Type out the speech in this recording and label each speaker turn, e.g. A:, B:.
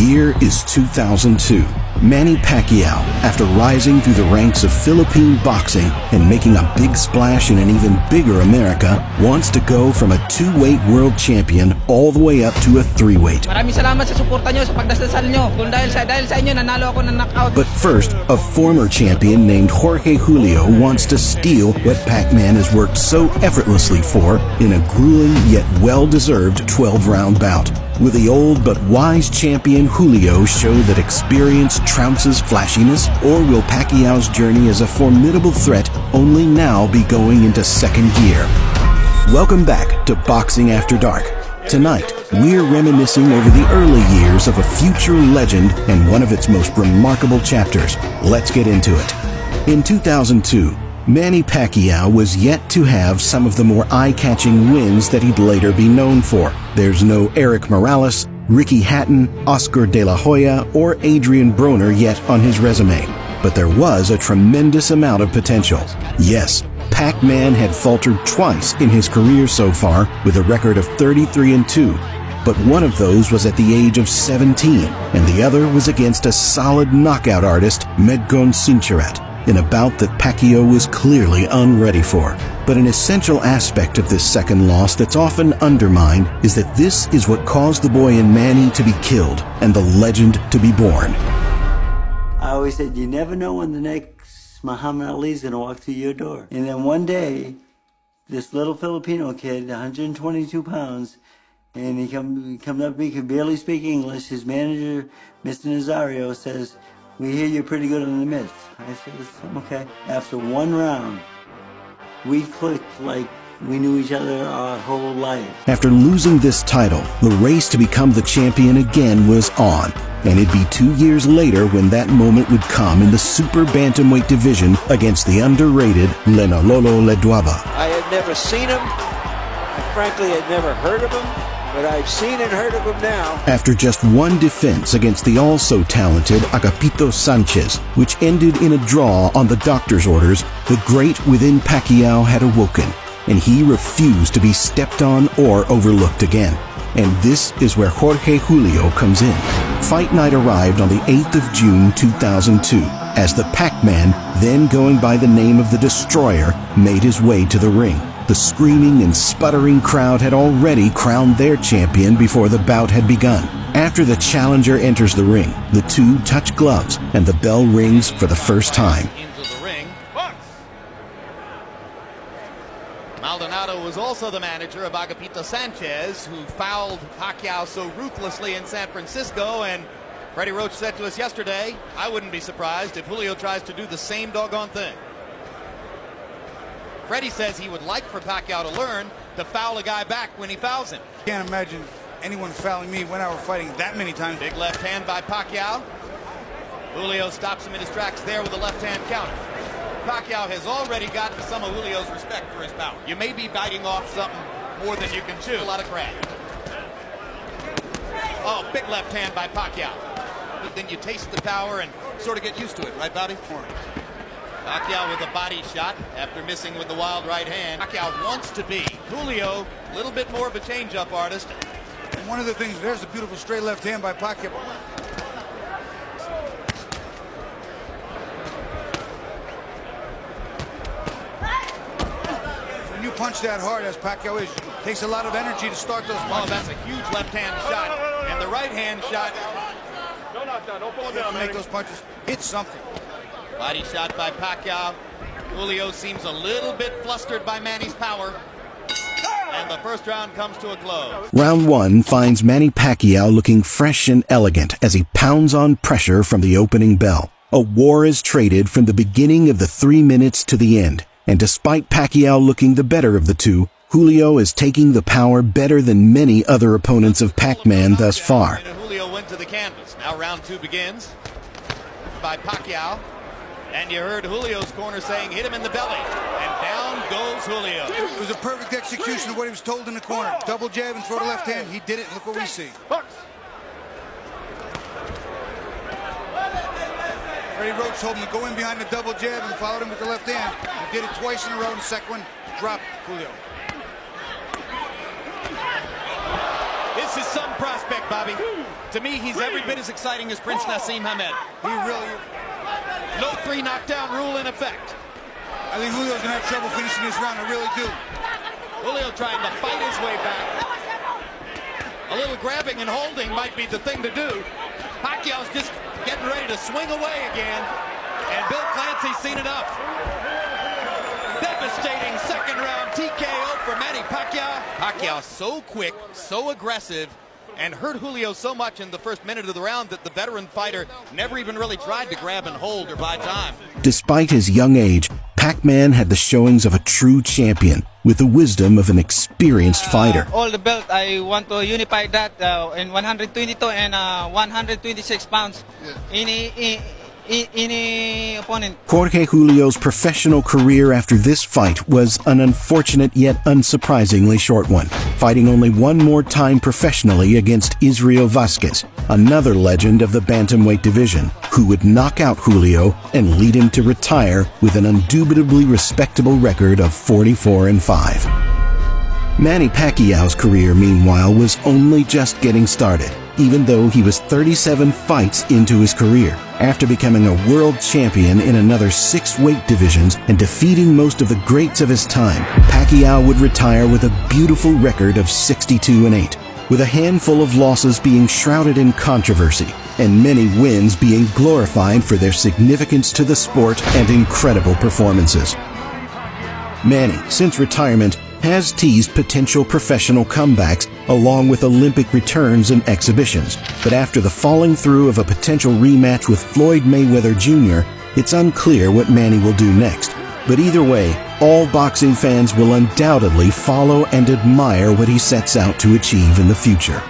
A: year is 2002. Manny Pacquiao, after rising through the ranks of Philippine boxing and making a big splash in an even bigger America, wants to go from a 2-weight world champion all the way up to a 3-weight.
B: Maraming salamat sa suporta nyo, sa pagdasal nyo. Kung dahil sa inyo, nanalo ako ng knockout.
A: But first, a former champion named Jorge Julio wants to steal what Pac-Man has worked so effortlessly for in a grueling yet well-deserved 12-round bout. Will the old but wise champion Julio show that experience trounces flashiness, or will Pacquiao's journey as a formidable threat only now be going into second gear? Welcome back to Boxing After Dark. Tonight, we're reminiscing over the early years of a future legend and one of its most remarkable chapters. Let's get into it. In 2002, Manny Pacquiao was yet to have some of the more eye-catching wins that he'd later be known for. There's no Eric Morales, Ricky Hatton, Oscar De La Hoya, or Adrian Broner yet on his resume. But there was a tremendous amount of potential. Yes, Pac-Man had faltered twice in his career so far with a record of 33-2. But one of those was at the age of 17, and the other was against a solid knockout artist, Medgon Sincharat, in a bout that Pacquiao was clearly unready for. But an essential aspect of this second loss that's often undermined is that this is what caused the boy in Manny to be killed and the legend to be born.
C: I always said, you never know when the next Muhammad Ali is going to walk through your door. And then one day, this little Filipino kid, 122 pounds, and he comes up, he could barely speak English. His manager, Mr. Nazario, says, we hear you're pretty good on the mitts. I said, okay. After one round, we clicked like we knew each other our whole life.
A: After losing this title, the race to become the champion again was on. And it'd be 2 years later when that moment would come in the super bantamweight division against the underrated Lenololo Leduaba.
D: I had never seen him. I frankly had never heard of him. But I've seen and heard of him now.
A: After just one defense against the also-talented Agapito Sanchez, which ended in a draw on the doctor's orders, the great within Pacquiao had awoken, and he refused to be stepped on or overlooked again. And this is where Jorge Julio comes in. Fight night arrived on the 8th of June 2002, as the Pac-Man, then going by the name of the Destroyer, made his way to the ring. The screaming and sputtering crowd had already crowned their champion before the bout had begun. After the challenger enters the ring, the two touch gloves and the bell rings for the first time.
E: Into the ring. Maldonado was also the manager of Agapito Sanchez, who fouled Pacquiao so ruthlessly in San Francisco, and Freddie Roach said to us yesterday, I wouldn't be surprised if Julio tries to do the same doggone thing. Freddie says he would like for Pacquiao to learn to foul a guy back when he fouls him.
F: Can't imagine anyone fouling me when I were fighting that many times.
E: Big left hand by Pacquiao. Julio stops him in his tracks there with a left hand counter. Pacquiao has already gotten some of Julio's respect for his power. You may be biting off something more than you can chew. A lot of crab. Oh, big left hand by Pacquiao. But then you taste the power and sort of get used to it, right, Bobby? Pacquiao with a body shot after missing with the wild right hand. Pacquiao wants to be Julio, a little bit more of a change-up artist.
F: And one of the things, there's a beautiful straight left hand by Pacquiao. When you punch that hard, as Pacquiao is, it takes a lot of energy to start those punches.
E: Oh, that's a huge left-hand shot. And the right-hand shot.
F: Don't pull it down, make those punches. It's something.
E: Body shot by Pacquiao. Julio seems a little bit flustered by Manny's power. And the first round comes to a close.
A: Round one finds Manny Pacquiao looking fresh and elegant as he pounds on pressure from the opening bell. A war is traded from the beginning of the 3 minutes to the end. And despite Pacquiao looking the better of the two, Julio is taking the power better than many other opponents of Pac-Man thus far.
E: Julio went to the canvas. Now round two begins by Pacquiao. And you heard Julio's corner saying, hit him in the belly. And down goes Julio.
F: It was a perfect execution of what he was told in the corner. Double jab and throw the left hand. He did it. Look what we see. Freddie Roach told him to go in behind the double jab and followed him with the left hand. He did it twice in a row. In the second one, dropped Julio.
E: This is some prospect, Bobby. To me, he's every bit as exciting as Prince Nassim Hamed.
F: He really,
E: No 3 knockdown rule in effect.
F: I think Julio's gonna have trouble finishing this round. I really do.
E: Julio trying to fight his way back. A little grabbing and holding might be the thing to do. Pacquiao's just getting ready to swing away again. And Bill Clancy's seen enough. Devastating second round TKO for Manny Pacquiao. Pacquiao so quick, so aggressive, and hurt Julio so much in the first minute of the round that the veteran fighter never even really tried to grab and hold or buy time.
A: Despite his young age, Pac-Man had the showings of a true champion with the wisdom of an experienced fighter.
B: All the belt, I want to unify that in 122 and 126 pounds. Any opponent.
A: Jorge Julio's professional career after this fight was an unfortunate yet unsurprisingly short one, fighting only one more time professionally against Israel Vazquez, another legend of the bantamweight division, who would knock out Julio and lead him to retire with an indubitably respectable record of 44-5. Manny Pacquiao's career, meanwhile, was only just getting started, even though he was 37 fights into his career. After becoming a world champion in another 6 weight divisions and defeating most of the greats of his time, Pacquiao would retire with a beautiful record of 62-8, with a handful of losses being shrouded in controversy and many wins being glorified for their significance to the sport and incredible performances. Manny, since retirement, has teased potential professional comebacks along with Olympic returns and exhibitions. But after the falling through of a potential rematch with Floyd Mayweather Jr., it's unclear what Manny will do next. But either way, all boxing fans will undoubtedly follow and admire what he sets out to achieve in the future.